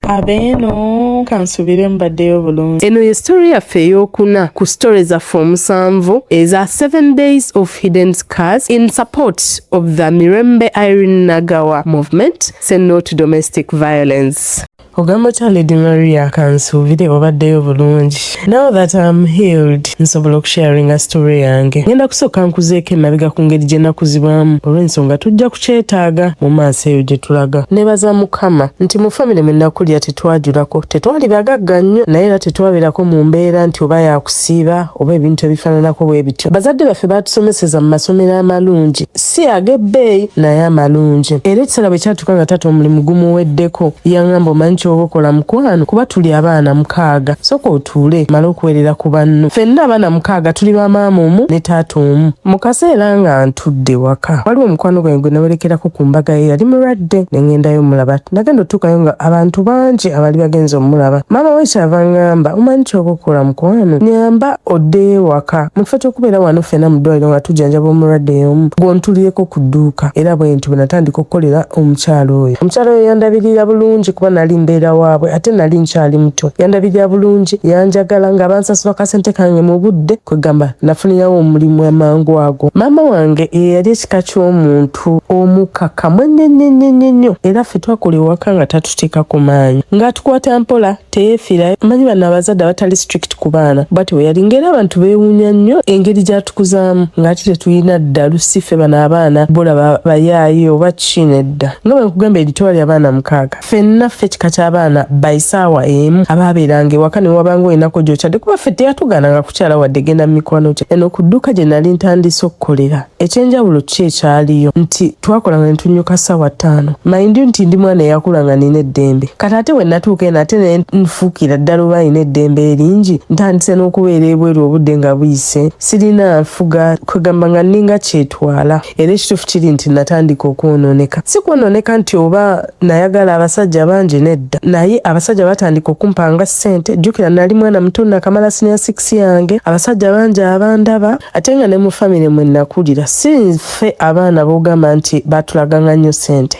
Abeeno kansubire mbaddeyo bulungi. Eno ye story yaffe ey'okuna ku stories zaffe omusanvu eza 7 days of hidden scars in support of the Mirembe Irene Nagawa movement, say no to domestic violence. Ogamba Charlie Di Maria kansubire obaddeyo bulungi. Now that I'm healed, nsobola okusharing a story yange. Ngenda kusooka nkuzeeko emabega ku ngeri gye nakuzibwamu olw'ensonga tujja kukyetaaga mu maaso eyo gye tulaga. Neebaza Mukama nti mu famire mwe nakulira tetwajulako, tetwali bagagga nnyo naye era tetwabeerako mu mbeera nti oba yakusiiba oba ebintu ebifaananako bwe bityo. Bazadde baffe baatusomeseza mu masomero amalungi, si ag'ebbeeyi naye amalungi. Era ekiseera bwe kyatuuka nga taata omulimu gumuweddeko yaŋŋamba omanyi obukola mukwano kuba tuli abaana 6 sooka otuule mala okuwerera ku banno. Ffenna abaana 6 tuli ba maama omu ne taata omu. Mu kaseera nga ntudde waka waliwo omukwano gwange gwe nawerekerako ku mbaga ye yali mulwadde ne ngendayo mulaba. Nagenda otuukayo nga abantu bangi abali bagenza omulaba. Maama we kyava ngamba omanyi kyoba okola mukwano nyamba oddeyo waka mu kifo ky'okubeera wano ffenna mu ddwaliro nga tujjanjaba omulwadde omu gw'ontulireko ku dduuka. Era bwe nti bwe natandika okukolera omukyalo oyo. Omukyalo oyo yandabirira bulungi kuba nali mbeera waabwe ate nali nkyali muto. Yandabirira bulungi yanjagala nga bansasula kasente kange mu budde kwegamba nafunirawo omulimu amangu ago. Maama wange yali ekika ky'omuntu omukakamu ennyo era ffe twakola ewaka nga tatuteekako maanyi ng'atukwata mpola teyeefiirayo. Manyi bano abazadde abatali strict ku baana bati we yali ngeri abantu beewuunya nnyo engeri gy'atukuzaamu ng'ate tetulina ddalu si ffe bano abaana bolaba bayaayi oba kino edda. Nga bwe nkugamba eritwali abaana 6 ffenna ffe kika ky'abaana baisaawa emu abaabeeranga ewaka ne wabanga olinako gy'okyadde kuba ffe teyatugaananga kukyala wadde genda mu mikwano gye. Eno ku dduuka gye nali ntandise okukolera ekyenjawulo ki ekyaliyo nti twakolanga ne tunnyuka ssaawa 5. Mind you nti ndi mwana eyakula nga nina eddembe kati ate we natuuka eno ate ne nfuukira ddala oba alina eddembe eringi ntandise n'okubeera ebweru obudde nga buyise sirina nfuga kwegamba nga nninga kyetwala. Era ekituufu kiri nti natandika okwonooneka. Si kwonooneka nti oba nayagala abasajja bangi nedda naye abasajja batandika okumpanga ssente. Jjukira nali mwana muto nakamala senior 6 yange abasajja bangi abandaba ate nga ne mu famire mwe nakulira si ffe abaana b'ogamba nti batulaganga nnyo ssente.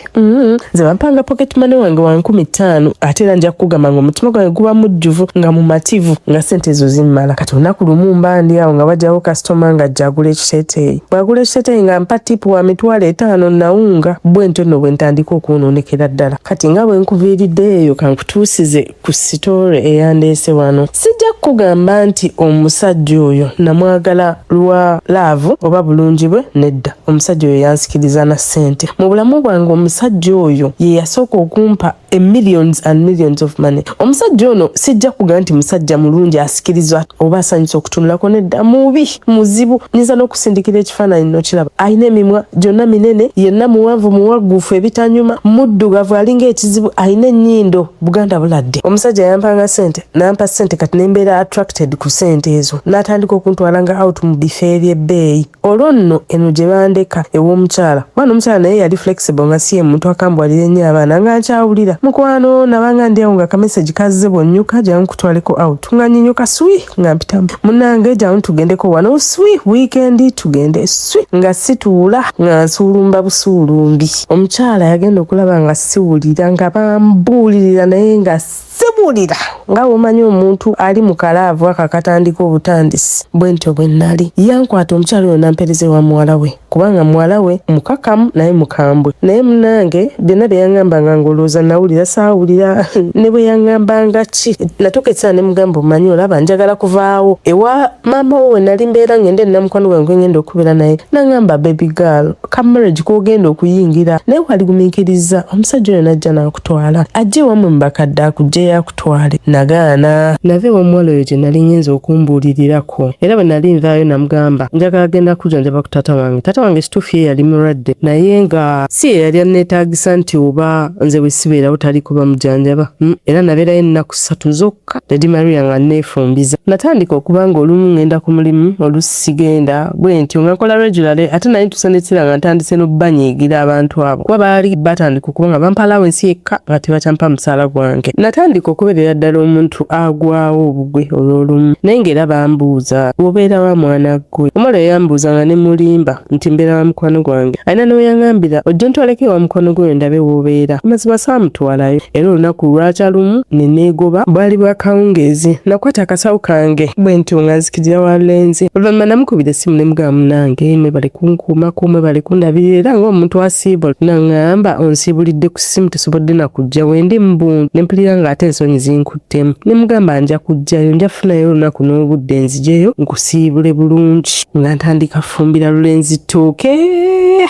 Nze bampanga pocket money wange wa 15 ate era nja kugamba nga omutima gwange guba mujjuvu nga mumativu nga ssente ezo zimmala. Kati olunaku lumu mba ndi awo nga wajjawo kasitoma nga ajja agula ekiteeteeyi. Bw'agula ekiteeteeyi nga mpa tipu wa 5 nawunga bwe ntyo nno bwe ntandika okwonoonekera ddala. Kati nga bwe nkuviiridde eyo kankutuusize ku sitore eyandeese wano. Sijja kugamba nti omusajja oyo namwagala lwa laavu oba bulungi bwe nedda. Omusajja oyo yansikiriza na ssente. Mu bulamu bwange omusajja oyo ye yasooka okumpa millions and millions of money. Omusajja ono sijja kugamba nti musajja mulungi asikirizwa oba asanyusa okutunulako nedda mubi muzibu. Nyiza n'okusindikira ekifaananyi n'okiraba. Alina emimwa gyonna minene yenna muwanvu muwagguufu ebitanyuma muddugavu alinga ekizibu alina ennyindo Buganda buladde. Omusajja yampanga ssente nampa ssente kati nembeera attracted ku ssente ezo n'atandika okuntwalanga out mu bifo eby'ebbeeyi. Olwo nno eno gye bandeka ew'omukyala. Bwana omukyala naye yali flexible nga si ye muntu akambwalira ennyo abaana nga nkyawulira. Mukwano nabanga ndi awo nga kamesagi kazze bwonnyuka jangu kutwaleko out nga nyinyuka swi nga mpitamu munnange jangu tugendeko wano swi weekend tugende swi nga situula nga nsuulumba busuulumbi. Omukyala yagenda okulaba nga siwulira nga bambuulirira naye nga sibuulira nga omanyi omuntu ali mu kalaavu akakatandika obutandisi bwe ntyo bwe nnali. Yankwata omukyala oyo nampereza wa muwala we kubanga muwala we mukakamu naye mukambwe naye munnange byonna bye yaŋŋambanga ng'olowooza nawulira saawulira ne bwe yaŋŋambanga ki natuuka ekiseera ne mugamba omanyi olaba njagala kuvaawo ewa maama we nali mbeera ngende nina mukwano gwange ngenda okubeera naye naŋŋamba baby girl ka marriage k'ogenda okuyingira naye waligumiikiriza omusajja oyo najja n'akutwala ajje wammwe mu bakadde akujje yakutwale. Nagaana nave omuwala oyo gye nali nnyinza okumbuulirirako era bwe nali nvaayo namugamba njagala genda kujjanjaba ku taata wange. Taata wange kituufu ye yali mulwadde naye nga si ye yali anneetaagisa nti oba nze bwe sibeerawo tali kuba mujjanjaba. Era nabeerayo ennaku 3 zokka Lady Maria nga neefumbiza. Natandika okuba nga olumu ngenda ku mulimu olusi sigenda bwe ntyo nga nkola regularly ate naye ntusanyusira nga ntandise n'obanyiigira abantu abo kuba baali batandika okuba nga bampa allowance yekka nga tebakyampa musaala gwange. Natandika natandika okubeerera ddala omuntu agwawo obugwe olw'olumu naye ng'era bambuuza obeera wa mwana gwe. Omuwala yambuuza nga ne mulimba nti mbeera wa mukwano gwange. Alina ne yangambira ojja ntwaleko wa mukwano gwe ndabe w'obeera. Amazima saamutwalayo. Era olunaku lwakya lumu ne neegoba bwali bwa kawungeezi. Nakwata akasawo kange bwe ntyo nga nzikirira wa lenzi. Oluvannyuma namukubira essimu ne mugamba munange mwebale kunkuumako mwebale kundabirira era ng'omuntu asiibula. N'aŋŋamba onsiibulidde ku ssimu tesobodde na kujja wendi mbundu. Ne mpulira ng'ate ensonyi zinkuttemu. Ne mugamba nja kujjayo nja funayo olunaku n'obudde nzijeyo nkusiibule bulungi. Nga ntandika fumbira lulenzi ttooke.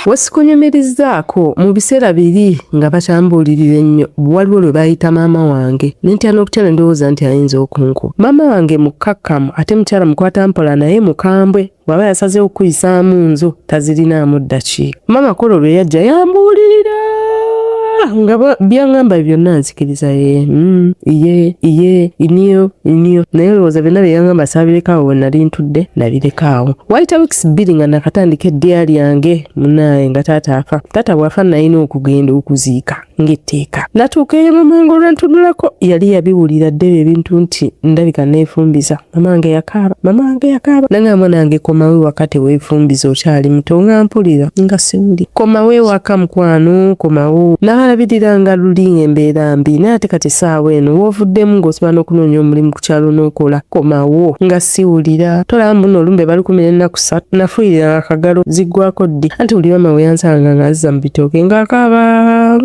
Wasikunyumirizaako mu biseera biri nga bakyambuulirira ennyo waliwo lwe bayita maama wange. Ne ntya n'okutya ne ndowooza nti ayinza okunkuba. Maama wange mukkakkamu ate mukyala mukwata mpola naye mukambwe. Bw'aba yasazeewo okuyisaamu nzo tazirinaamu ddakiika. Maama kolo lwe yajja yambuulirira nga byaŋŋamba byonna nzikiriza iye iniyo naye olowooza byonna bye yaŋŋamba saabirekawo we nali ntudde nabirekaawo. Wayita wiikisi bbiri nga nakatandika eddiya lyange munaaye nga taata afa. Taata bw'afa nalina okugenda okuziika ng'etteeka. Natuuka eyo mamange olwantunulako yali yabiwulira ddebe ebintu nti ndabika neefumbiza. Mamange yakaaba nanga mwanange komawe waka teweefumbiza okyali muto nga mpulira nga siwuli. Komawe waka mukwano komawo. Nabalabirira nga luli embeera mbi naye ate kati essaawa eno woovuddemu ng'osobola n'okunoonya omulimu ku kyalo n'okola komawo nga siwulira. Tolaba muno olumbe bali 13 nafuirira akagalo ziggwako ddi anti buli mama we yansanga nga azza mu bitooke ng'akaaba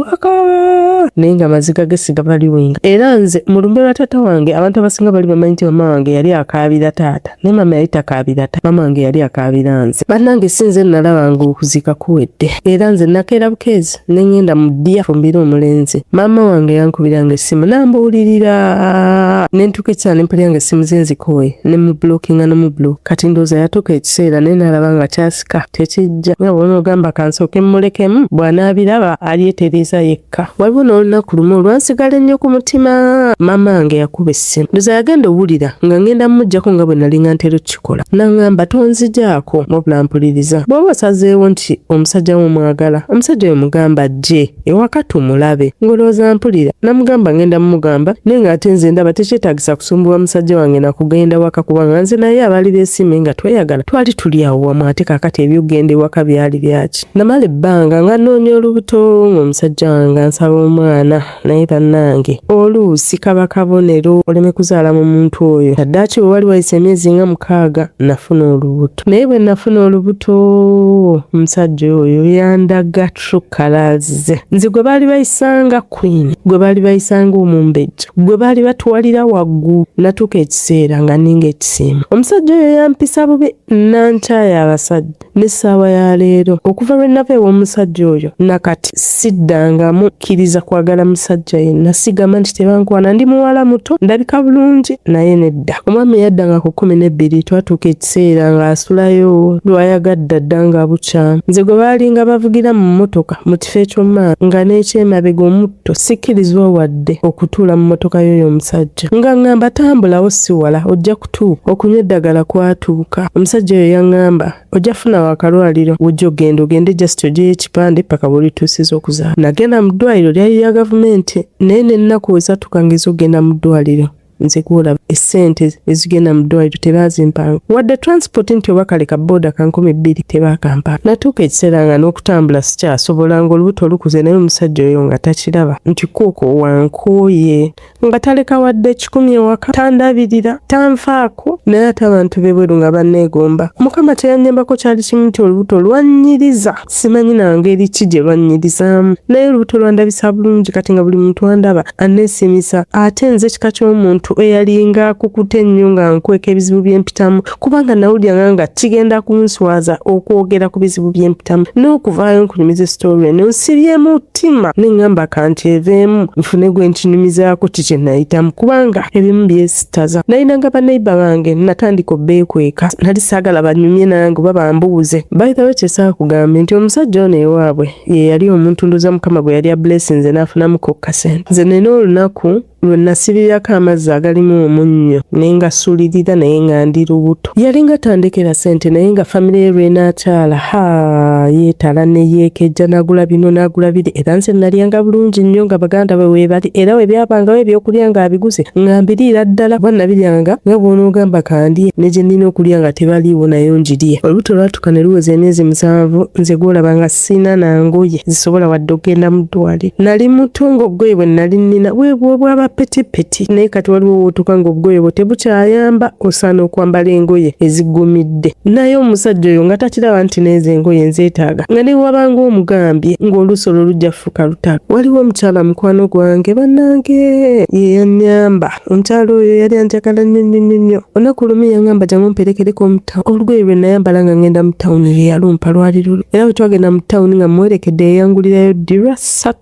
naye nga amaziga ge sigabaliwenga. Era nze mu lumbe lwa taata wange abantu abasinga bali bamanyi nti mama wange yali akaabira taata naye mama yali takaabira taata. Mama wange yali akaabira nze. Bannange si nze nalabanga okuziika kuwedde era nze nakeera bukeezi ne ngenda mu ddiya fumbira omulenzi. Maama wange yankubiranga essimu nambuulirira ne ntuuka ekiseera ne mpulira nga essimu ze nzikooye ne mu blockinga ne mu block. Kati ndowooza yatuuka ekiseera naye nalaba nga kyasika tekijja nga bw'ona ogamba kansooke mmulekemu bw'anaabiraba alyetereeza yekka. Waliwo n'olunaku lumu olwansigala ennyo ku mutima maama wange yakuba essimu. Ndowooza yagenda owulira nga ngenda muggyako nga bwe nali nga ntera okukikola. N'aŋŋamba tonzigyako wabula mpuliriza. Bw'oba osazeewo nti omusajja w'omwagala omusajja oyo mugamba ajje ewaka tumulabe ng'olowooza mpulira. Namugamba ngenda mumugamba naye ng'ate nze ndaba tekyetaagisa kusumbuwa musajja wange na kugenda waka kubanga nze naye abaali beesiimye nga tweyagala twali tuli awo wamu ate kaakati ebyokugenda ewaka byali byaki. Namala ebbanga nga nnoonya olubuto ng'omusajja wange ansaba omwana naye bannange oluusi kaba kabonero oleme kuzaala mu muntu oyo. Addaaki bwe wali wayise emyezi nga 6 nafuna olubuto naye bwe nafuna olubuto omusajja oyo yandaga true colours. Nze gwe baali bayisanga queen gwe baali bayisanga omumbejja gwe baali batwalira waggulu natuuka ekiseera nga ninga ekisiima. Omusajja oyo yampisa bubi nankyaya abasajja n'essaawa ya leero okuva lwe nava ew'omusajja oyo nakati siddangamu kkiriza kwagala musajja yenna. Sigamba nti tebankwana ndi muwala muto ndabika bulungi naye nedda. Omwami yaddanga ku 12 twatuuka ekiseera ng'asulayo lwayagadde dda nga bukyamu. Nze gwe baali nga bavugira mu mmotoka mu kifo eky'omwana nga n'ekyemabega omutto sikkirizibwa wadde okutuula mu mmotoka y'oyo omusajja nga ŋŋamba tambulawo si wala ojja kutuuka okunywa eddagala kwatuuka. Omusajja oyo yaŋŋamba ojja funa wakalwaliro wojja ogende just ogyeyo ekipande paka bw'olituusiza okuzaala. Nagenda mu ddwaliro lyali lya gavumenti naye n'ennaku ezatuuka ng'ez'ogenda mu ddwaliro nze kuolaba essente ezigenda mu ddwaliro tebaazimpanga wadde transport nti oba kale ka booda ka 200 tebaakampanga. Natuuka ekiseera nga n'okutambula sikyasobola ng'olubuto lukuze naye omusajja oyo nga takiraba nti kuuko wankooye nga taleka wadde 10 ewaka tandabirira tanfaako naye ate abantu b'ebweru nga banneegomba. Mukama teyannyambako kyali kimu nti olubuto lwannyiriza simanyi nange eri ki gye lwannyirizaamu naye olubuto lwandabisa bulungi kati nga buli muntu andaba anneesimisa ate nze kika ky'omuntu eyalinga akukuta ennyo nga nkweka ebizibu by'empitamu kubanga nawulira nga kigenda kunswaza okwogera ku bizibu by'empitamu n'okuvaayo nkunyumiza esitoori n'onsibye mu ttima n'eŋŋamba kanti eveemu nfune gwe nkinyumizaako kikye nayitamu kubanga ebimu byesitaza. Nalinanga baneiba bange natandika obbeekweka nali saagala banyumye nange oba bambuuze. By the way kyesaa kugambye nti omusajja ono ewaabwe ye yali omuntu ndoza Mukama gwe yali ablessinze n'afunamuko kasente. Nze nina olunaku lwe nasibirako amazzi agalimu omunnyo naye nga sulirira naye nga ndi lubuto. Yali nga tandekera ssente naye nga famire ye lw'enaakyala yeetala ne yeekejja n'agula bino n'agula biri era nze nalyanga bulungi nnyo nga baganda be weebali era we byabangawo ebyokulya ng'abiguze nga mbiriira ddala kuba nabiryanga nga bw'onoogamba kandi ne gye nnina okulya nga tebaliiwo nayo njirye. Olubuto lwatuuka ne luweza emyezi 7 nze gw'olaba nga sina na ngoye zisobola wadde okgenda mu ddwaliro. Nali muto ng'obugoye bwe nali nnina bwebwo bwaba petipeti naye kati waliwo wootuuka ng'obugoye bwo tebukyayamba osaana okwambala engoye ezigumidde. Naye omusajja oyo nga takiraba nti n'ezo engoye nzeetaaga nga ne wabanga omugambye ng'oluusi olwo lujja fuuka lutalo. Waliwo omukyala mukwano gwange bannange ye yannyamba. Omukyala oyo yali anjagala nnyo. Olunaku lumu yaŋŋamba jangu mperekereko mu ttawuni. Olugoye lwe nayambala nga ngenda mu ttawuni lwe yalumpa lwali lulu. Era bwe twagenda mu ttawuni nga muwerekedde yayangulirayo ddira 3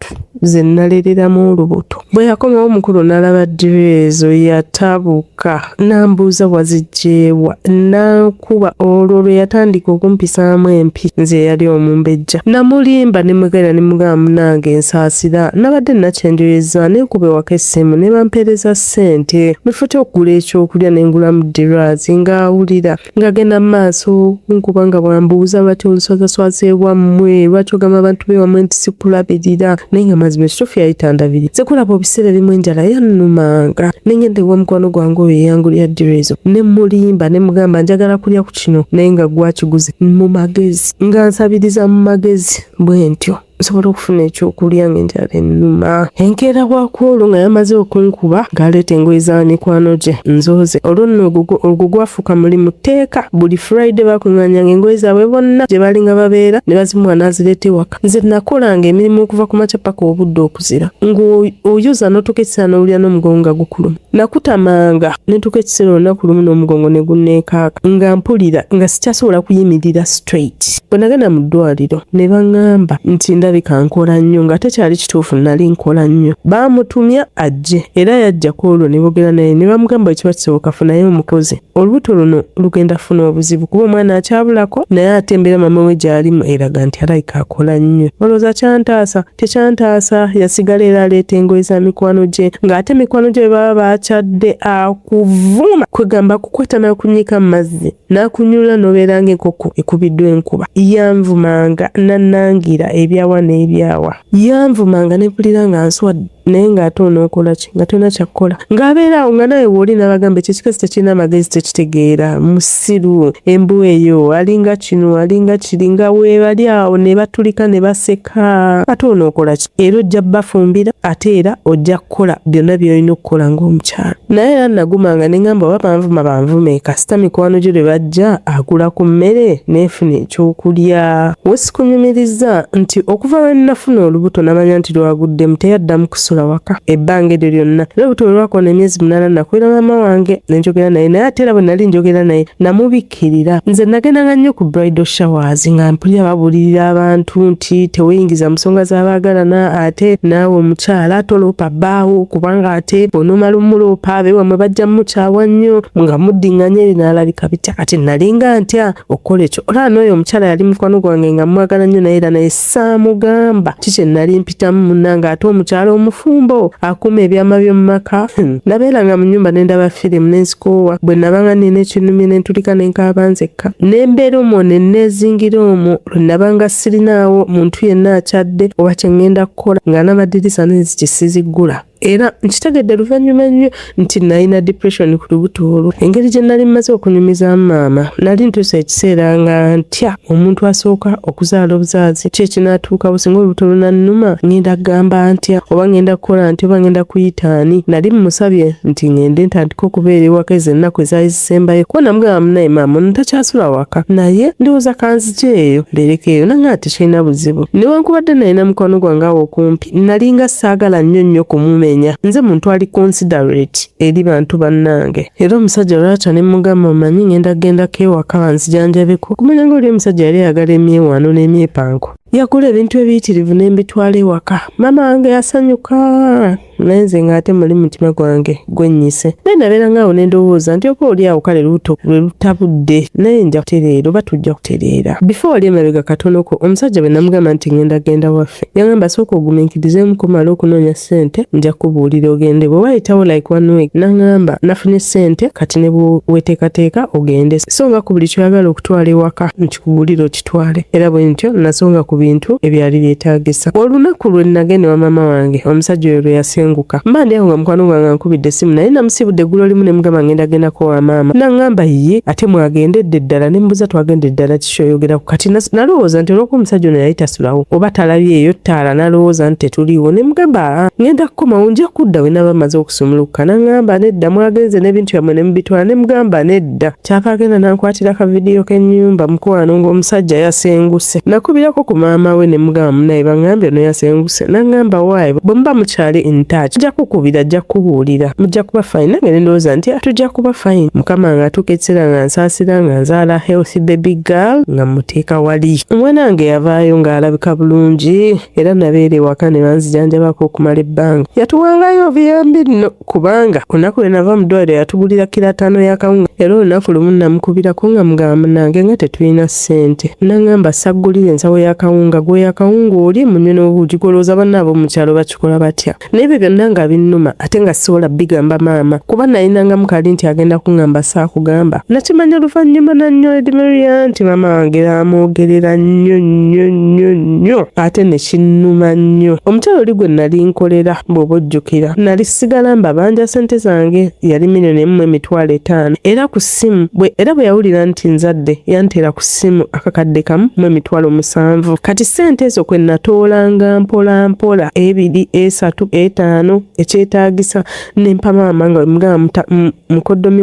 ze nalereramu olubuto. Bwe yakomawo omukulu n'alaba ddira ezo yatabuka n'ambuuza wazigyeewa n'ankuba olwo lwe yatandika okumpisaamu empi nze yali omumbejja. Namulimba ne mugenda ne mugamba munange ensaasira nabadde nakyenjoyeza neekuba ewaka essimu ne bampeereza ssente mufuta okugula ekyokulya ne ngulamu ddirazi ng'awulira ng'agenda mu maaso nkuba nga bwambuuza lwaki oluswazaswazeebwa mmwe lwaki ogamba abantu bewammwe nti sikulabirira naye nga mazima ekituufu yali tandabiri. Nze kulaba ebiseera ebimu enjala yannumanga ne ngenda ewa mukwano gwange oyo eyangulira ddira ezo ne mulimba ne mugamba njagala kulya ku kino naye nga gwakiguze mu magezi nga nsabiriza mu magezi bwe ntyo nsobola okufuna ekyokulya ng'enjala ennuma. Enkeera bwakwolwo nga yamaze okunkuba ng'aleeta engoye za mikwano gye nzooze. Olwo nno ogwo gwafuuka mulimu tteeka. Buli Friday bakuŋŋaanyanga engoye zaabwe bonna gye balinga babeera ne bazimuwa n'azireeta ewaka. Nze nakolanga emirimu okuva ku makya paka obudde okuzira ng'oyoza n'otuuka ekiseera n'owulira n'omugongo nga gukuluma. Nakutamanga ne tuuka ekiseera olunaku lumu n'omugongo ne gunneekaaka nga mpulira nga sikyasobola kuyimirira straight. Bwe nagenda mu ddwaliro ne baŋŋamba nti ndabika nkola nnyo nga tekyali kituufu nali nkola nnyo. Baamutumya ajje era yajjako olwo ne boogera naye ne bamugamba ekiba kisoboka funayo omukozi. Olubuto luno lugenda funa obuzibu kuba omwana akyabulako naye ate embeera mama we gy'alimu eraga nti alayika akola nnyo. Olowooza kyantaasa? Tekyantaasa. Yasigala era aleeta engoye za mikwano gye ng'ate mikwano gye baba baakyadde akuvuma kwegamba kukwata n'akunyiika mu mazzi n'akunyula n'obeera ng'enkoko ekubiddwa enkuba. Yanvumanga nannangira ebyawa n'ebyawa. Yanvumanga ne mpulira nga nswadde naye ng'ate onookola ki nga tolina kyakkola ng'abeera awo nga nawe w'oli n'abagamba ekikikazi tekirina amagezi tekitegeera musiru embu eyo alinga kino alinga kiri nga weebali awo ne batulika ne baseka ate onookola ki era ojja bafumbira ate era ojja kukola byonna by'olina okukola ng'omukyala. Naye era nagumanga ne ngamba oba banvume kasita mikwano gye lwe bajja agula ku mmere neefuna ekyokulya. Wesikunyumiriza nti okuva lwe nnafuna olubuto namanya nti lwaguddemu teyaddamu kusula waka ebbanga eryo lyonna. Olubuto lwe lwakola emyezi 8 nakwera maama wange ne njogera naye naye ate era bwe nali njogera naye namubikkirira. Nze nagendanga nnyo ku bridal showers nga mpulira babuulirira abantu nti teweeyingiza mu nsonga z'abaagalana ate naawe omukyala toloopa bbaawo kubanga ate bw'onoomala omuloopa abeewamwe bajja mukyawa nnyo nga muddiŋŋanya eri n'alabika bitya. Kati nalinga ntya okukola ekyo. Olaba n'oyo omukyala yali mukwano gwange nga mwagala nnyo naye era naye saamugamba kiki nali mpitamu munnange ate omukyala omufumbo akuuma ebyama by'omu maka. Nabeeranga mu nnyumba ne ndaba firimu ne nzikoowa bwe nabanga nina ekinumye ne ntulika ne nkaaba nzekka ne mbeera omwo ne neezingira omwo lwe nabanga sirinaawo muntu yenna akyadde oba kye ŋŋenda kukola nga n'amadirisa n'enzigi siziggula. Era nkitegedde luvannyuma nnyo nti nalina depression ku lubuto olwo. Engeri gye nali mmaze okunyumizaamu maama nali ntuusa ekiseera nga ntya omuntu asooka okuzaala obuzaazi ki ekinaatuukawo singa olubuto lunannuma ngenda kugamba ntya oba ngenda kukola ntya oba ngenda kuyita ani. Nali mmusabye nti ngende ntandika okubeera ewaka ezo ennaku ezaali zisembayo kuba namugamba munaye maama ono takyasula waka naye ndowooza kanziggyeeyo mbeereko eyo nange ate kirina buzibu. Newankubadde nalina mukwano gwange awo okumpi nalinga saagala nnyo kumumenya. Nze muntu ali considerate eri bantu bannange. Era omusajja lwatya ne mugamba omanyi ngenda kgendako ewaka banzijanjabeko. Kumanya ng'oli omusajja yali ayagala emyewaano n'emyepango. Yakola ebintu ebiyitirivu n'embitwala ewaka. Maama wange yasanyuka naye nze ng'ate muli mutima gwange gwennyise naye nabeera ngaawo ne ndowooza nti oba oli awo kale luuto lwe lutabudde naye nja kutereera oba tujja kutereera. Before oli emabega katonoko omusajja bwe namugamba nti genda waffe yagamba sooka ogumiikirizeemu kumala okunoonya ssente nja kubuulira ogende bwe wayitawo like 1 week nangamba nafunye ssente kati ne weteekateeka ogende songa ku buli kyoyagala okutwala ewaka nkikubuulira okitwale era bwe ntyo nasonga ku bintu ebyali byetaagisa. Olunaku lwe nagenda wa maama wange omusajja oyo lwe yasenguka mba ndi awo nga mukwano gwange ankubidde essimu naye namusibudde eggulo limu ne mugamba gendako wa maama nangamba ye ate mwagendedde ddala ne mbuza twagende ddala kikyoyogerako kati nalowooza nti olwokuba omusajja ono yali tasulawo oba talabyeeyo ttaala nalowooza nti tetuliiwo ne mugamba ngenda kukomawo nja kudda we naba maze okusumuluka nangamba nedda mwagenze n'ebintu byammwe ne mubitwala ne mugamba nedda kyapa agenda nankwatira ka vidiyo k'ennyumba mukwano ng'omusajja yasenguse nakubirako ku maama we ne mugamba munaye bangambye ono yasenguse nangamba waayi bwe muba mukyali in touch nja kukubira ajja kubuulira mujja kuba fine nange ne ndowooza nti tujja kuba fine mukama nga atuuka ekiseera nga nsaasira nga nzaala healthy baby girl nga muteeka wali omwana wange yavaayo ng'alabika bulungi era nabeera ewaka ne banzijanjabako okumala ebbanga yatuwangayo obuyambi nno kubanga olunaku lwe nava mu ddwaliro yatugulira kira 5 y'akawunga era olunaku lumu namukubirako nga mugamba nange nga tetulina ssente nangamba saggulira ensawo y'akawunga gwe y'akawunga oli munywe n'obuugi golooza bannaabo mu kyalo bakikola batya naye ebyo byonna nga binnuma ate nga sisobola bigamba maama kuba nalinangamu kali nti agenda kuŋŋamba saakugamba nakimanya oluvannyuma nannyo Edmeria nti maama wange amwogerera nnyo ate ne kinnuma nnyo omukyalo oli gwe nali nkolera bw'oba ojjukira nali sigala mbabanja ssente zange yali $1,500,000 era ku ssimu era bwe yawulira nti nzadde yanteera ku ssimu akakadde kamu $7,000 kati ssente ezo kwe natoolanga mpola 2, 3, 5 ekyetaagisa nempa maama nga mugamba mukoddomi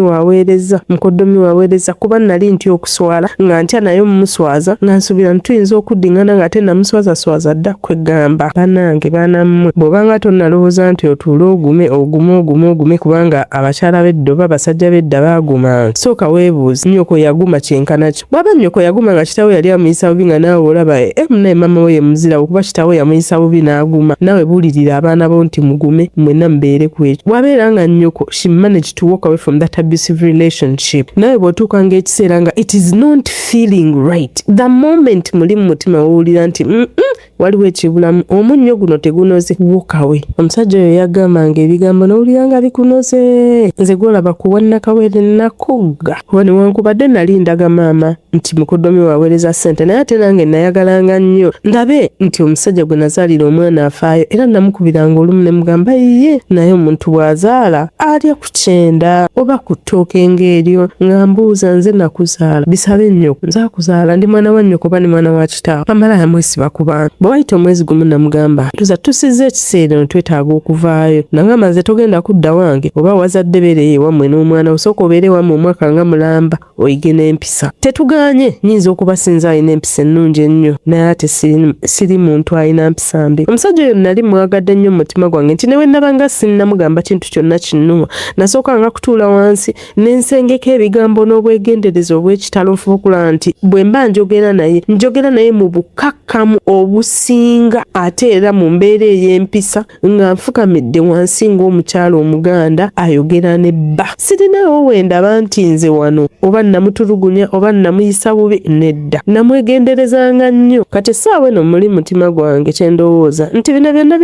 waweereza kuba nali nti okuswala nga ntya naye mumuswaza nga nsuubira ntuyinza okuddingana nga ate namuswazaswaza dda kwegamba banange banammwe bw'obanga tonnalowooza nti otuule ogume kubanga abakyala b'edda oba abasajja b'edda baaguma sooka weebuuze nnyoko yaguma kyenkana kyo bwaba nnyoko yaguma nga kitaawe yali amuyisa bubi nga naawe olaba naye maama we ye muzirawo kuba kitaawe yamuyisa bubi n'aguma naawe buulirira abaana bo nti mugume mwenna mubeere ku ekyo bwabeera nga nnyoko she managed to walk away from that abusive relationship nawe bw'otuuka ng'ekiseera nga it is not feeling right the moment muli mu mutima wowulira nti waliwo ekibulamu omunnyo guno tegunoze wokawe omusajja oyo yagambanga ebigambo n'owulira nga bikunoze nze gwolaba kuwa nnakawere nakugga kuba newankubadde nali ndaga maama nti mukoddomi waweereza ssente naye ate nange nayagalanga nnyo ndabe nti omusajja gwe nazaalira omwana afaayo era namukubiranga olumu ne mugamba ye naye omuntu bw'azaala alya ku kyenda oba ku ttooke ng'eryo nga mbuuza nze nakuzaala bisabe nnyoko nze akuzaala ndi mwana wa nnyoko oba ndi mwana wa kitaawe pamala yamwesiba ku bantu bwe wayita omwezi gumu namugamba tuza tusize ekiseera ne twetaaga okuvaayo nangamba nze togenda kudda wange oba wazadde beere ewammwe n'omwana osooka obeere wammwe omwaka nga mulamba oyige n'empisa tetuganye nyinza okuba sinza alina empisa ennungi ennyo naye ate siri muntu alina mpisa mbi omusajja oyo nali mwagadde nnyo mu mutima gwange nti newe nnabanga sinnamugamba kintu kyonna kinnuma nasooka nga kutuula wansi n'ensengeka ebigambo n'obwegendereza obw'ekitalo nfuba okulaba nti bwe mba njogera naye mu bukakkamu obusinga ate era mu mbeera ey'empisa nga nfukamidde wansi ng'omukyalo omuganda ayogera ne bba sirinawo wendaba nti nze wano oba namutulugunya oba namuyisa bubi nedda namwegenderezanga nnyo kati essaawa eno muli mutima gwange kyendowooza nti bino byonna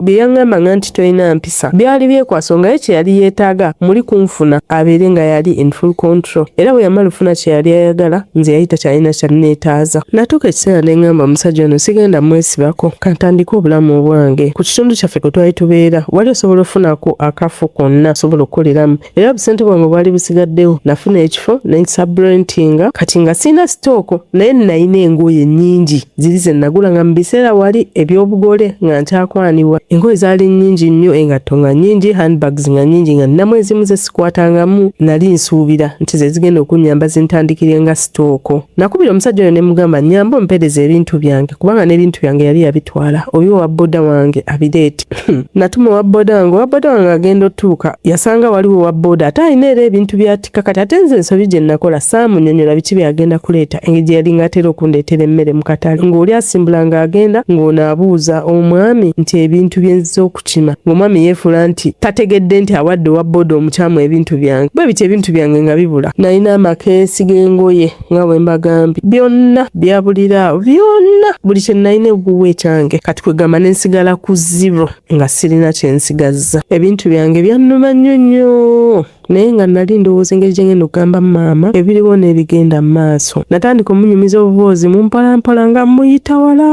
bye yaŋŋambanga nti tolina mpisa byali byekwasa nga ye kye yali yeetaaga muli kunfuna abeere nga yali in full control era bwe yamala ofuna kye yali ayagala nze yali takyalina kyanneetaaza natuuka ekiseera ne ŋŋamba omusajja ono sigenda mwesibako kantandika obulamu obwange ku kitundu kyaffe kwe twali tubeera wali osobola ofunako akafu konna osobola okukoleramu era obusente bwange bwali busigaddewo nafuna ekifo nensabrentinga kati nga sina sitooko naye nalina engoye nnyingi ziri ze nagula nga mu biseera wali eby'obugole nga nkyakwanibwa engoye zaali nnyingi nnyo engatto nga nnyingi handbags nga nnyingi nga nnamu ezimu ze sikwatangamu nali nsuubira nti ze zigenda okunnyamba zintandikire nga sitooko nakubira omusajja oyo ne mugamba nnyamba ompeereza ebintu byange kubanga n'ebintu byange yali yabitwala obiwa wa boda wange abireeti natuma wa boda wange agenda otuuka yasanga waliwo wa boda ate alina era ebintu byatika kati ate nze ensobi gye nakola saamunnyonnyola biki byagenda kuleeta engeri gye yali ng'atera okundeetera emmere mu katale ng'oli asimbula ng'agenda ng'onaabuuza omwami nti ebintu ebintu byenziza okukima ng'omwami yeefula nti tategedde nti awadde owa booda omukyamu ebintu byange bwe biti ebintu byange nga bibula nalina amakeesi g'engoye nga bwe mbagambye byonna byabulira byonna buli kye nalina obuwa ekyange kati kwegamba nensigala ku zero nga sirina kyensigazza ebintu byange byannuma nnyo naye nga nali ndowooza engeri gye ngenda okugamba maama ebiriwo n'ebigenda mu maaso natandika omunyumiza obuboozi mumpolampola nga muyita wala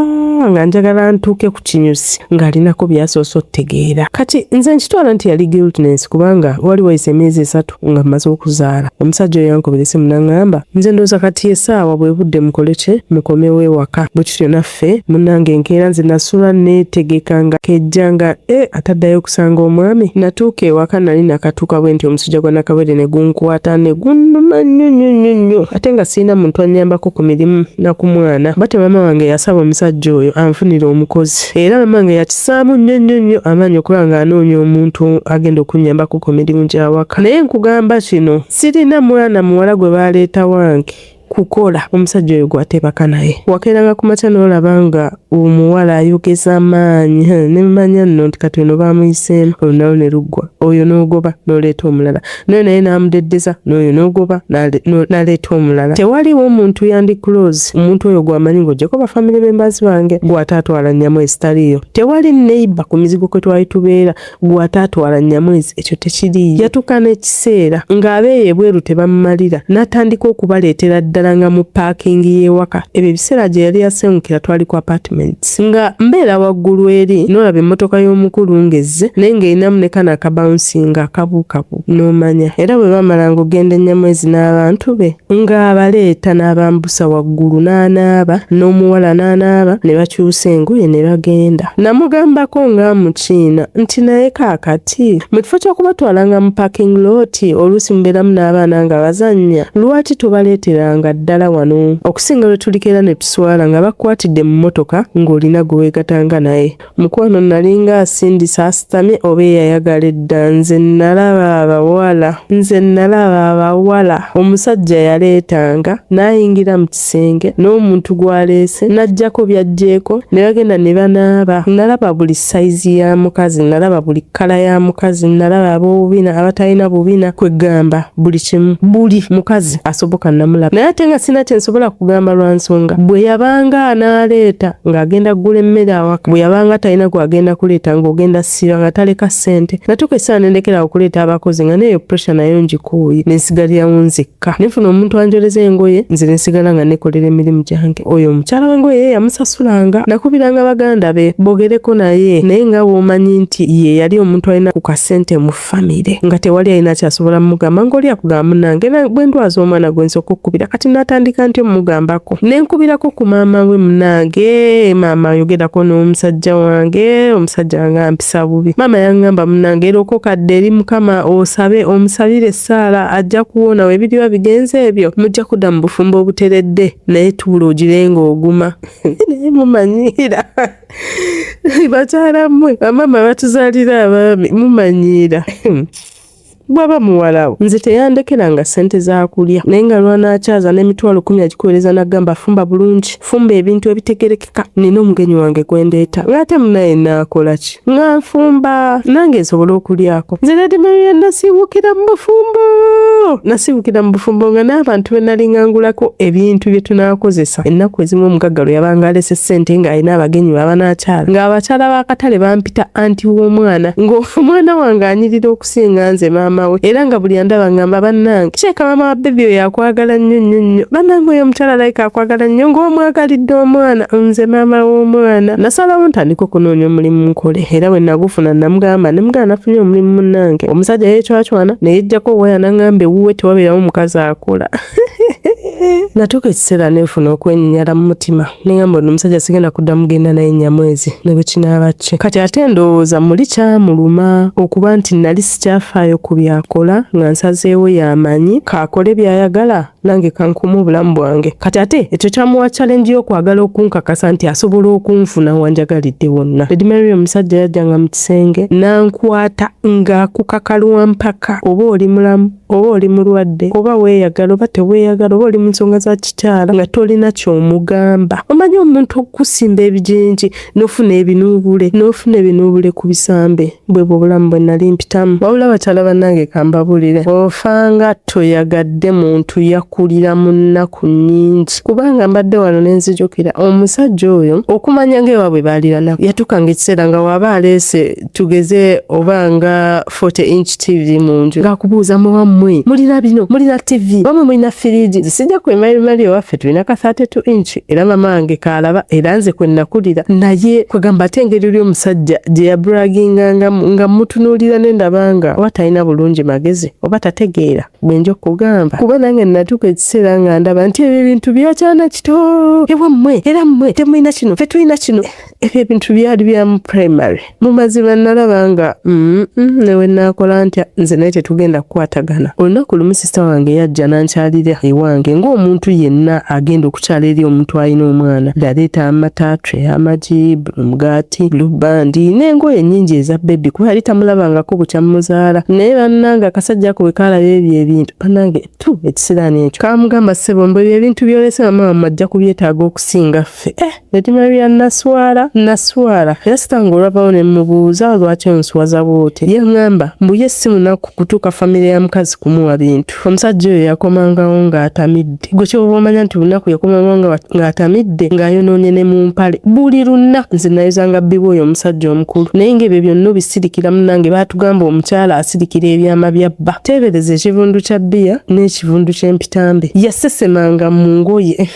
nga njagala ntuuke ku kinyusi ng'alinako byasoose otutegeera kati nze nkitwala nti yali guiltness kubanga wali wayise emyezi 3 nga mmaze okuzaala omusajja oyo yankubira essimu n'aŋŋamba nze ndowooza kati essaawa bwe budde mukole kye mukomewo ewaka bwe tutyo naffe munnange enkeera nze nasula neetegeka nga kejja nga ataddayo okusanga omwami natuuka ewaka nali nakatuuka bwe nti omusujja gwa nakawere ne gunkwata ne gunnuma nnyo ate nga sirina muntu annyambako ku mirimu na ku mwana bate maama wange yasaba omusajja oyo anfunire omukozi era maama wange yakisaamu nnyo amaanyi okuba nga anoonya omuntu agenda okunnyambako ku mirimu gy'awaka naye nkugamba kino sirina mwana muwala gwe baleeta wange kukola omusajja oyo gwatebaka naye wakeeranga ku makya n'olaba nga omuwala ayogeza amaanyi nemanya nno nti kati ono baamuyiseemu olunalu ne luggwa oyo n'ogoba n'oleeta omulala naye naye n'amudeddeza n'oyo n'ogoba n'aleeta omulala tewaliwo omuntu yandi close omuntu oyo gwamanyi ng'oggyeko bafamily members bange gw'ataatwala nnyamwezi taliyo tewali neighbor ku mizigo kwe twali tubeera gw'ataatwala nnyamwezi ekyo tekiriiyo yatuuka n'ekiseera ng'abeeyo ebweru tebamumalira n'atandika okubaleetera ddala nga mu parking y'ewaka ebyo ebiseera gye yali yasengukira twali ku apartments nga mbeera waggulu eri n'olaba emmotoka y'omukulu ngezze naye ng'erinamu ne kana akabawunsinga akabuukabu n'omanya era bwe bamalanga ogenda ennyamwezi n'abantu be ng'abaleeta n'abambusa waggulu n'anaaba n'omuwala n'anaaba ne bakyusa engoye ne bagenda namugambako nga mu Kiina nti naye kaakati mu kifo ky'okubatwalanga mu parking lot oluusi mubeeramu n'abaana nga bazannya lwaki tubaleeteranga ddala wano okusinga lwe tulikeera ne tuswala nga bakwatidde mu mmotoka ng'olina gwe weegatanga naye mukwano nalinga asindisa asitamye oba eyayagala edda nze nalaba abawala omusajja yaleetanga n'ayingira mu kisenge n'omuntu gw'aleese n'ajjako byajjeeko ne bagenda ne banaaba nalaba buli sayizi ya mukazi nalaba buli kkala ya mukazi nalaba ab'obubina abatalina bubina kwegamba buli kimu buli mukazi asoboka namulaba naye ate nga sina kyensobola kugamba lwa nsonga bwe yabanga anaaleeta ng'agenda kugula emmere awaka bwe yabanga talina gwagenda kuleeta ng'ogenda siba nga taleka ssente natuuka essaawa nendekera okuleeta abakozi nga neeyo pressure nayo ngikooye nensigalirawo nzekka nenfuna omuntu anjoleza engoye nze nensigala nga nekolera emirimu gyange oyo omukyala w'engoye ye yamusasulanga nakubiranga baganda be bogereko naye nga bw'omanyi nti ye yali omuntu alina ku kasente mu famire nga tewali alina kyasobola mugamba ng'oli akugamba munnange bwe ndwaza omwana gwe nsooka okkubira kati n'atandika nti omugambako nenkubirako ku maama we munnange maama ayogerako n'omusajja wange omusajja nga mpisa bubi maama yaŋŋamba munnange era okokadde eri mukama osabe omusabire essaala ajja kuwona we biriba bigenze ebyo mujja kudda mu bufumbo obuteredde naye tuula ogirenga oguma naye mumanyiira bakyala mmwe bamaama batuzaalira abaami mumanyiira bwaba muwalawo nze teyandekeranga ssente z'akulya naye nga lwanakyaza n'emitwalo 10 agikuweereza n'agamba fumba bulungi fumba ebintu ebitegerekeka nina omugenyi wange gwendeeta ng'ate munaye naakola ki nga nfumba nange nsobola okulyako nze nadimayo nasiibukira mu bufumbo nga n'abantu be nalingangulako ebintu bye tunaakozesa ennaku ezimu omugaggalo yabanga alese ssente ng'alina abagenyi babanakyala ng'abakyala b'akatale bampita anti w'omwana ng'omwana wange anyirira okusinga nze maama we era nga buli andaba ngamba bannange kyeka maama wa bebi oyo akwagala nnyo bannange oyo omukyala alayika akwagala nnyo ng'omwagalidde omwana nze maama w'omwana nasalawo ntandika okunoonya omulimu nkole era bwe nagufuna namugamba nafunye omulimu munnange omusajja yeecwacwana ne yejjako waya n'angamba ewuwe tewabeerawo omukazi akola natuuka ekiseera neefuna okwenyinyala mu mutima neŋamba ono omusajja sigenda kuddamu genda naye nnyamwezi ne bwe kinaaba kye kati ate ndowooza muli kyamuluma okuba nti nali sikyafaayo ku byakola nga nsazeewo yamanyi kaakole byayagala nange kankuuma obulamu bwange kati ate ekyo kyamuwa challenge y'okwagala okunkakasa nti asobola okunfuna wanjagalidde wonna edimeri omusajja yajjanga mu kisenge nankwata nga kukakalwa mpaka oba oli mulamu oba oli mulwadde oba weeyagala oba teweeyagala oba oli mu nsonga za kikyala nga tolina ky'omugamba. Omanyi omuntu okusimba ebijenje n'ofuna ebinuubule ku bisambe bwe bw'obulamu bwe nali mpitamu. Wabula bakyala bannange kambabulire, ofanga toyagadde muntu yakulira mu nnaku nnyingi, kubanga mbadde wano ne nzijukira omusajja oyo okumanya ng'ewaabwe baalirana yatukanga ekiseera nga waba aleese tugeze oba nga 40-inch TV mu nju ng'akubuuza muwammwe mulina bino mulina TV bamwe mulina firiji. Sijja kwemalirimali ewaffe tulina ka 32-inch era mama wange kaalaba era nze kwe nakulira naye kwegamba ate engeri eri omusajja gye yabraginganga nga mutunuulira ne ndabanga oba talina bulungi magezi oba tategeera bwenja okugamba, kuba nange natuuka ekiseera nga ndaba nti ebyo ebintu byakyana kito ewammwe era mmwe temulina kino ffe tulina kino. Ebyo ebintu byali bya mu primary. Mu mazima nalaba nga newe naakola ntya nze naye tetugenda kukwatagana. Olunaku lumu sisita wange yajja nankyalira ewange ng'omuntu yenna agenda okukyala eri omuntu alina omwana. Yaleeta amataatwe, amagi, omugaati, blueband n'engoye nnyingi eza bebi kuba yali tamulabangako bukya muzaala. Naye bannange akasajja ako bwe kaalaba ebyo ebintu bannange ekisiraani ekyo kaamugamba ssebo mbwe ebyo ebintu byolese mama wamwe ajja kubyetaaga okusinga ffe. Netimabya naswala era sitanga olwabawo ne mubuuza lwaki onswaza bw'oti. Yaŋŋamba mbuye si munaku kutuuka famire ya mukazi kumuwa bintu. Omusajja oyo yakomangawo ng'atamidde. Gwe kyoba omanya nti lunaku yakomangawo ng'atamidde ng'ayonoonye ne mu mpale. Buli lunaku nze nayozanga bbiba oyo omusajja omukulu. Naye ng'ebyo byonna obisirikira munnange baatugamba omukyala asirikira ebyama bya bba. Teebereza ekivundu kya bbiya n'ekivundu ky'empitambe. Yasesemanga mu ngoye.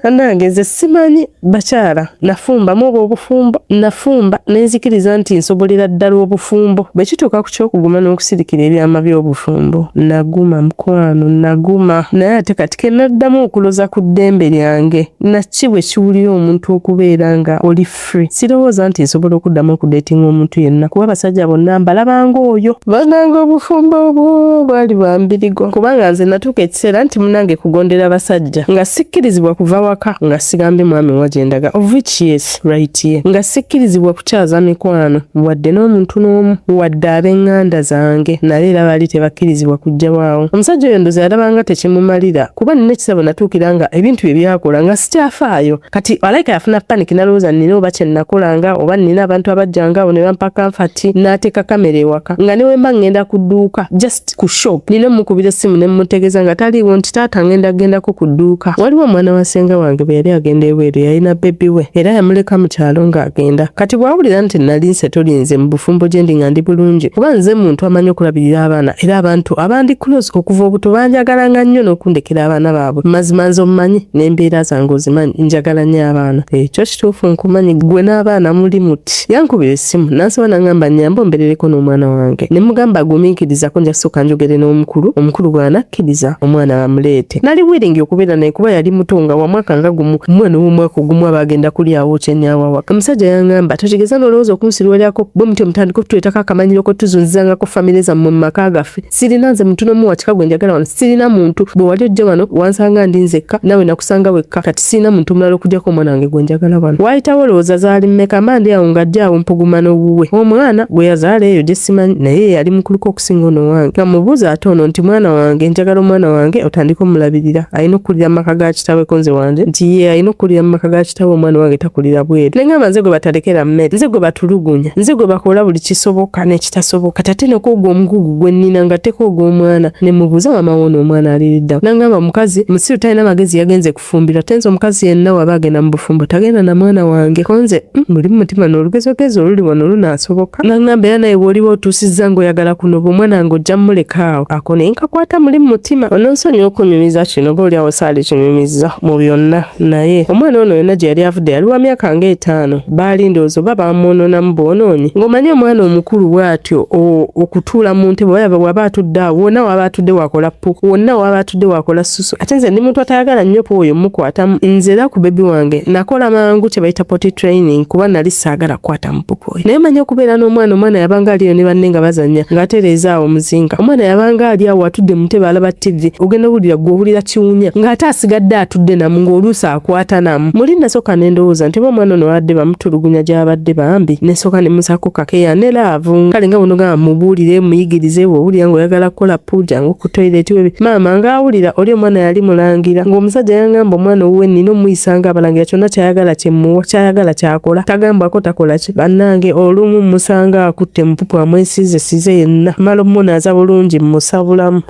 Nange nze simanyi bakyala nafumbamu obufumbo nafumba nenzikiriza nti nsobolera ddala obufumbo bwe kituuka ku ky'okuguma n'okusirikira ebyama by'obufumbo naguma mukwano naguma. Naye ate kati ke naddamu okuloza ku ddembe lyange naki bwe kiwulira omuntu okubeera nga oli free. Sirowooza nti nsobola okuddamu okudeetinga omuntu yenna kuba abasajja bonna mbalabanga oyo bannanga obufumbo obwo bwali bwambirigo kubanga nze natuuka ekiseera nti munnange kugondera abasajja nga sikkirizibwa kuva waka nga sigambye mwami wajendaga of which yes right ye nga sikkirizibwa kukyaza mikwano wadde n'omuntu n'omu wadde ab'eŋŋanda zange naye era baali tebakkirizibwa kujja waawo. Omusajja oyo ndoza yalabanga tekimumalira kuba nina ekisabo natuukira nga ebintu bye byakola nga sikyafaayo kati alayika yafuna panic nalowooza nina oba kye nakolanga oba nina abantu abajjangaawo ne bampa kamfati n'ateeka kamera ewaka nga ne wemba ngenda ku dduuka just ku shop nina mukubira essimu ne mmutegeeza nga taliiwo nti taata gendako ku dduuka. Waliwo omwana wa ssenga wange bwe yali agenda ebweru yalina bebi we era yamuleka mu kyalo ng'agenda kati bwawulira nti nali nse mu bufumbo gye ndi nga ndi bulungi kuba nze muntu amanyi okulabirira abaana era abantu abandi close okuva obuto banjagalanga nnyo n'okundekera abaana baabwe. Mazima nze omumanyi n'embeera zange ozimanyi njagala nnyo abaana ekyo kituufu nkumanyi gwe n'abaana muli muti. Yankubira essimu nansaba nangamba nnyamba omberereko n'omwana wange ne mugamba agumiikirizako nja kusooka njogere n'omukulu bw'anakkiriza omwana bamuleete. Nali wiringi okubeera naye kuba yali muto nga wa mwaka nga gumu omwana w'omwaka ogumu abagenda kulyawo kyenyawo awaka. Omusajja yangamba tokigeza n'olowooza okunsirwalyako bwe muti omutandika okutuleetako akamanyiroko tuzunzizangako famire zammwe mu maka gaffe. Sirina nze muntu n'omu wakika gwe njagala wano sirina muntu bwe wali ojja wano wansanga ndi nzekka nawe nakusanga wekka kati sirina muntu mulala okugyako omwana wange gwe njagala wano. Waayitawo olowooza zaali mmeka mandi awo ng'ajja awo mpuguma n'owuwe. Omwana gwe yazaala eyo gye simanyi naye yali mukuluko okusinga ono wange. Nga mubuuza ate ono nti mwana wange njagala omwana wange otandika omulabirira alina okulira mu maka ga kitaawe ko nze wange nti ye alina okulira mu maka ga kitaawe omwana wange takulira bweru. Ne ngamba nze gwe batalekera mmere nze gwe batulugunya nze gwe bakola buli kisoboka n'ekitasoboka tate n'okwoga omugugu gwe nnina nga tekwoga omwana. Ne mubuuza mama woono omwana aliriddawo nangamba mukazi musiru talina magezi yagenze kufumbira tenza omukazi yenna waba agenda mu bufumbo tagenda na mwana wange konze buli mu mutima n'olugezogezo oluli wano lunaasoboka. Nangamba era naye bw'oliba otuusizza ng'oyagala kunoba omwana wange ojja mmuleka awo ako naye nkakwata muli mu mutima ononsonyiwa okunyumiza kino oba oliawo saali kinyumiza mu byonna. Naye omwana ono yonna gye yali avudde yali wa myaka nga 5 baali ndowooza oba bamwononamu boonoonyi ng'omanyi omwana omukulu bw'atyo okutuula mu ntebe waba atudde awo wonna waba atudde wakola puku wonna waba atudde wakola susu ate nze ndi muntu atayagala nnyo oyo mukwatamu. Nze era ku bebi wange nakola mangu kye bayita potty training kuba nali saagala kukwata mupuku oyo. Naye manyi okubeera n'omwana yabanga aliyo ne banne nga bazannya ng'atereeza awo muzinga omwana yabanga ali awo atudde mu ntebe alaba TV ogenda owulira gw'owulira kiwunya ng'ate asigadde atudde namu ng'oluusi akwata namu. Muli nasooka ne ndowooza nti omwana ono wadde bamutulugunya gy'abadde bambi nesooka ne musaako kakeya ne laavu kale nga buno gamba mubuulire muyigirize nze bw'owulira ng'oyagala kukola puja ng'oku toilet webi maama ng'awulira oli omwana yali mulangira ng'omusajja yangamba omwana owuwe nina omuyisa ng'abalangira kyonna kyayagala kyemuwa kyayagala kyakola tagambako takola ki bannange olumu musanga akutte mupupu amwesize yenna mala omunaaza bulungi musabulamu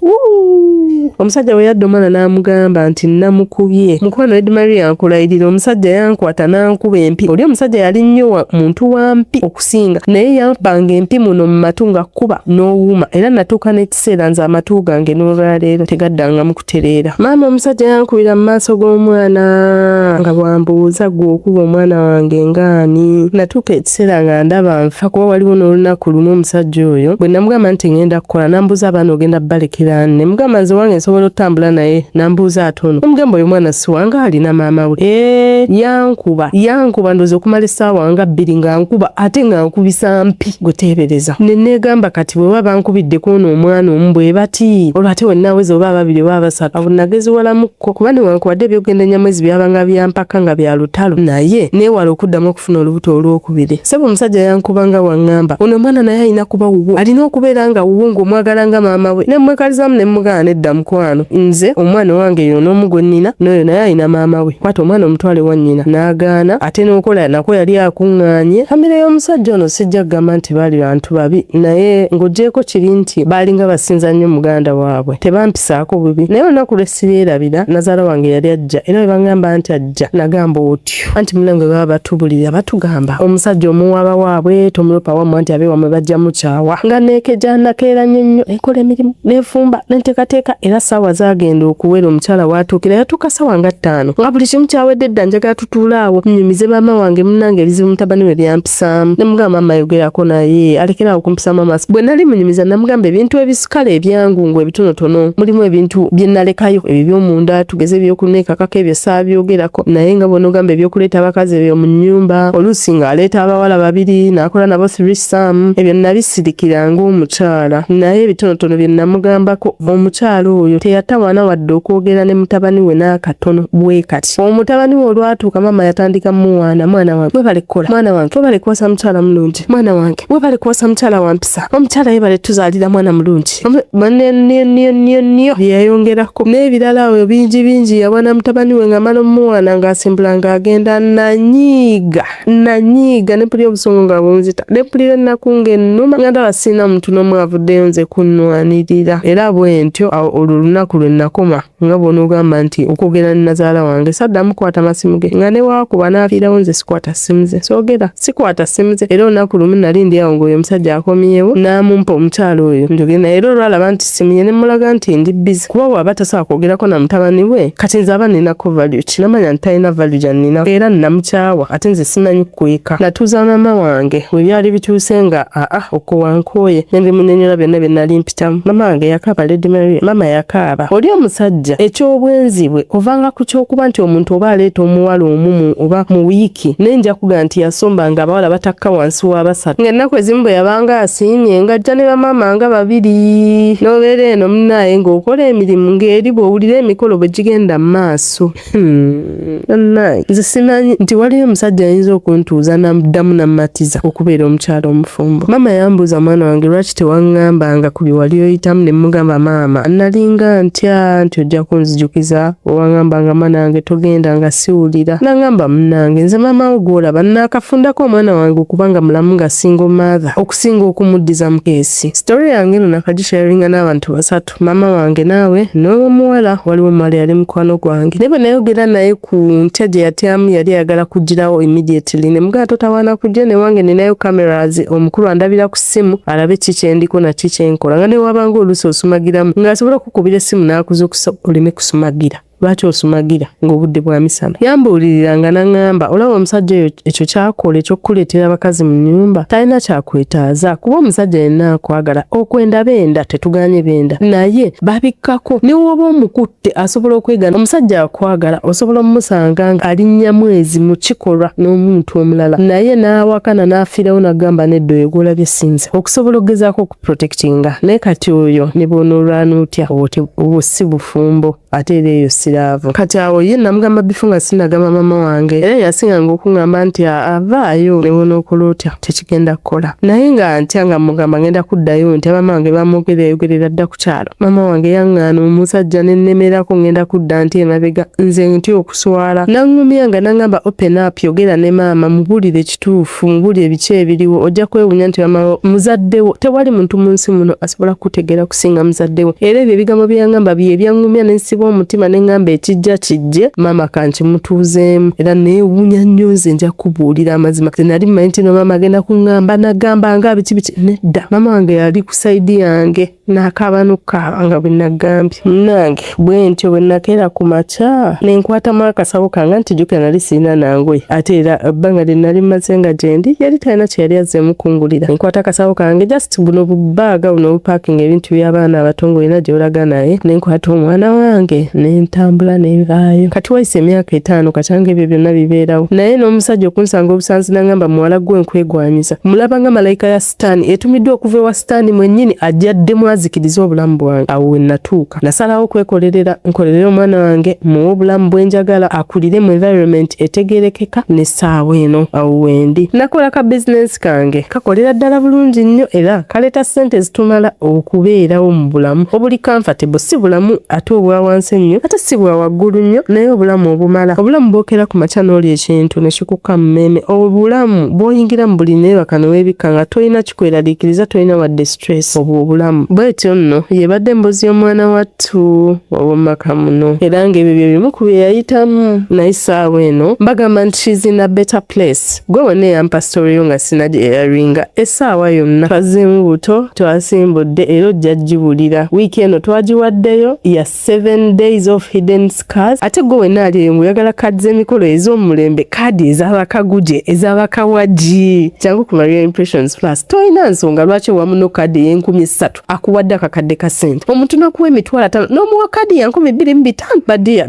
omusajja bwe yadda omwana n'amugamba nti namukubye mukwano Edi Maria ankulayirira omusajja yankwata n'ankuba empi oli omusajja yali nnyo muntu wa mpi okusinga naye yampanga empi muno mu matu nga kuba n'owuuma era natuuka n'ekiseera nze amatu gange n'olwaleero tegaddangamu kutereera maama omusajja yankubira mu maaso g'omwana nga bwambuuza gwe okuba omwana wange ngaani natuuka ekiseera nga ndaba nfa kuba waliwo n'olunaku lumu omusajja oyo bwe namugamba nti ngenda kukola nambuuza abaana ogenda balekera nne mugamba nze wange nsobola otambula naye nambuuza atono omugamba oyo mwana si wange alina maama we yankuba ndoza okumala essaawa nga 2 nga nkuba ate nga nkubisa mpi guteebereza neneegamba kati bwe baba nkubiddeko n'omwana omu bwe bati olwo ate wennaaweza oba 2 oba 3 abo nageziwalamukko kuba newankubadde ebyogenda ennyamwezi byabanga byampaka nga bya lutalo naye neewala okuddamu okufuna olubuto olwokubiri sebo omusajja yankuba nga waŋŋamba ono omwana naye alina kuba wuwo alina okubeera nga wuwo ng'omwagala nga maama we nemwekalizamu nemugana nedda mukwano nze omwana wange yo n'omu gwe nnina n'oyo naye alina maama we kwata omwana omutwale wa nnyina n'agaana ate n'okola nako yali akuŋŋaanye famire y'omusajja ono sijja kugamba nti baali bantu babi naye ng'oggyeko kiri nti baalinga basinza nnyo muganda waabwe tebampisaako bubi naye olunaku lwe siryerabira nazaala wange yali ajja era bwe baŋŋamba nti ajja nagamba otyo anti mulange baba batubulirira batugamba omusajja omuwaaba waabwe tomulopa wamwe nti abe wamwe bajja mukyawa nga neekeja nakeera nnyo ekola emirimu neefumba nenteekateeka era ssaawa zaagenda okuwera omukyala waatuukira yatuuka ssaawa nga 5 nga buli kimu kyawedde dda njagala tutuula awo nnyumize maama wange munnange ebizibu mutabani we byampisaamu nemugamba maama yogerako naye alekerawo okumpisaamu amaaso bwe nali munyumiza namugamba ebintu ebisikala ebyangu ngwe ebitonotono mulimu ebintu bye nalekayo ebyo by'omunda tugeze ebyokuneekakako ebyo saabyogerako naye nga bonogamba ebyokuleeta abakazi ebyo mu nnyumba oluusi ng'aleeta abawala 2 n'akola nabo 3 ebyo nabisirikira ng'omukyala naye ebitonotono bye namugambako omukyala oyo teyatawaana wadde okwogera ne mutabani we n'akatono bwe kati omutabani we olwatuuka maama yatandika muwaana mwana wange webale kukola mwana wange webale kuwasa mukyala mulungi mwana wange webale kuwasa mukyala wampisa omukyala yebale tuzaalira mwana mulungi nyo yayongerako n'ebirala awo bingi yawana mutabani we ng'amala omuwaana ng'asimbula ng'agenda nanyiiga ne puli obusongo nga bunzita ne puli ennaku ng'ennuma nga ndaba sirina muntu n'omu avuddeyo nze kunnwanirira era bwe ntyo olwo olunaku lwe nakoma nga bw'onoogamba nti okwogera ne nazaala wange saddamu kukwata masimu ge nga ne waakuba n'afiirawo nze sikwata simu ze sikwata simu ze era olunaku lumu nali ndi awo ng'oyo omusajja akomyewo n'amumpa omukyala oyo njogenda era olwalaba nti simu ye ne mulaga nti ndi bizi kuba bw'aba tasobola kwogerako na mutabani we kati nze aba ninako value kinamanya nti talina value gyannina era nnamukyawa ate nze simanyi kukweka natuuza maama wange we byali bituuse nga okowankooye nendimunenyola byonna bye nali mpitamu maama wange yakaaba Lady Maria maama yakaaba oli omusajja eky'obwenzi bwe ovanga ku ky'okuba nti omuntu oba aleeta omuwala omumu oba mu wiiki nenja kuga nti yasomba nga abawala batakka wansi wa 3 ng'ennaku ezimu bwe yabanga asiimye ng'ajja ne bamaama nga 2 n'obeera eno munaaye ng'okola emirimu ng'eri bw'owulira emikolo bwe gigenda mu maaso nze simanyi nti waliyo omusajja ayinza okuntuuza namuddamu nammatiza okubeera omukyala omufumbo maama yambuuza mwana wange lwaki tewaŋŋambanga ku bye wali oyitamu ne mugamba maama nalinga ntya nti ojja kunzijukiza owaŋŋambanga mwana wange togenda nga siwulira naŋŋamba munnange nze maama wo gw'olaba nnaakafundako omwana wange okubanga mulamu nga single mother okusinga okumuddiza mu keesi sitori yange eno nakagisharinga n'abantu 3 maama wange naawe n'omuwala waliwo omuwala yali mukwano gwange naye bwe nayogera naye ku ntya gye yatyamu yali ayagala kugirawo immediately ne mugamba totawaana kujja ne wange ninayo cameras omukulu andabira ku ssimu alabe kiki endiko na kiki enkola nga ne wabanga oluusi osumagiramu ng'asobola okukubira essimu n'akuza oleme kusumagira lwaki osumagira ng'obudde bwa misana yambuuliriranga n'aŋŋamba olaba omusajja oyo ekyo kyakola ekyokukuleetera abakazi mu nnyumba talina kyakwetaaza kuba omusajja yenna akwagala okwenda benda tetuganye benda naye babikkako ne woba omukutte asobola okwegana omusajja akwagala osobola omusanga nga alinnya mwezi mu kikolwa n'omuntu omulala naye n'awakana n'afiirawo n'agamba nedda oyo gw'olabye sinze okusobola okugezaako okuprotectinga naye kati oyo ne bw'onoolwana otya obwo si bufumbo ate era eyo si ekiraavu. Kati awo ye namugamba bifu nga sinagamba mama wange era yasinganga okuŋŋamba nti avaayo newona okola otya tekigenda kukola. Naye nga ntya nga mugamba ngenda kuddayo nti mama wange bamwogerera dda ku kyalo. Mama wange yaŋŋaana omusajja nennemerako ngenda kudda nti emabega nze nti okuswala. Naŋŋumya nga naŋŋamba open up yogera ne maama mubulire ekituufu mubulire ebiki ebiriwo ojja kwewuunya nti mama muzaddewo tewali muntu mu nsi muno asobola kutegeera kusinga muzaddewo. Era ebyo ebigambo bye yaŋŋamba bye byaŋŋumya ne nsiba omutima ne ŋŋamba ekijja kijje maama kankimutuuzeemu era neewuunya nnyo nze nja kubuulira amazima. Nali mmanyi nti no maama agenda kuŋŋamba nagamba nga biki nedda. Maama wange yali ku sayidi yange n'akaaba n'okukaaba nga bwe nagambye. Munnange bwe ntyo bwe nakeera ku makya ne nkwatamu akasawo kange nti jjukira nali sirina nangoye ate era ebbanga lye nali mmaze nga gye ndi yali talina kye yali azzeemu kungulira. Ne nkwata akasawo kange just buno bubbaaga buno obupaakinga ebintu by'abaana abato ng'olina gy'olaga naye ne nkwata omwana wange ne ntambula ne nvaayo. Kati wayise emyaka 5 katanga ebyo byonna bibeerawo. Naye n'omusajja okunsanga obusanzi n'angamba muwala gwe nkwegwanyiza. Mulaba nga malayika ya sitaani etumiddwa okuva ewa sitaani mwennyini ajjaddemu azikiriza obulamu bwange. Awo we natuuka nasalawo okwekolerera nkolerera omwana wange muwe obulamu bwenjagala akulire mu environment etegerekeka n'essaawa eno awo wendi. Nakola ka business kange kakolera ddala bulungi nnyo era kaleeta ssente zitumala okubeerawo mu bulamu obuli comfortable, si bulamu ate obwa wansi nnyo ate si bwa waggulu nnyo naye obulamu obumala. Obulamu bwokera ku makya n'olya ekintu ne kikukka mu mmeeme. Obulamu bw'oyingira mu buli neebaka ne weebikka nga tolina kikweraliikiriza tolina wadde stress. Obwo obulamu bwetyo nno yebadde emboozi y'omwana wattu ow'omumaka muno era ng'ebyo bye bimu ku bye yayitamu. Naye ssaawa eno mbagamba nti she's in a better place. Gwe wonna eyampa story yo nga sinagyeyaringa essaawa yonna twazzeemu buto twasimbudde era ojja gibulira. Wiiki eno twagiwaddeyo ya 7 days of hidden scars. Ate gwe wenna ali eyo ng'oyagala kaadi z'emikolo ez'omulembe kaadi ez'abakaguje ez'abakawaji jangu ku Maria Impressions Plus toyina nsonga lwaki wamu no kaadi y'Enkumi 3 akuwadde akakadde ka ssente. Omuntu nakuwa Emitwalo 5 n'omuwa kaadi ya 25 badiya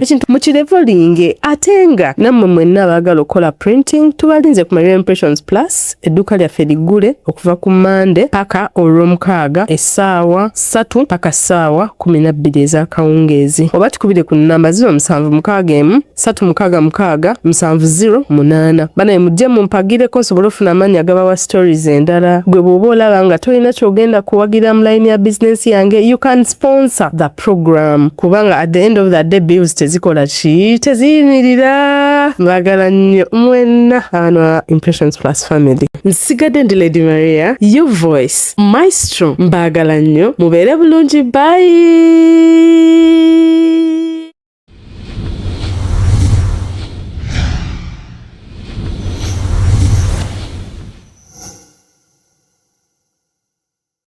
ekintu mukirevolinge. Ate nga nammwe mwenna abaagala okukola printing tubalinze ku Maria Impressions Plus edduuka lyaffe liggule okuva ku Monday paka olw'omukaaga essaawa 3 paka ssaawa 12 ez'akawungeezi. Oba tukubire ku nnamba 0761 banaye mujje mumpagireko nsobole ofuna amannya agabawa stories endala. Gwe bw'oba olaba nga tolina kyogenda kuwagira mu line ya business yange you can sponsor the program kubanga at the end of the day bills tezikola ki teziyimirira. Mbagala nnyo mwenna ano Impressions Plus family. Nsigadde ndi Lady Maria your voice maestro. Mbagala nnyo mubeere bulungi bye.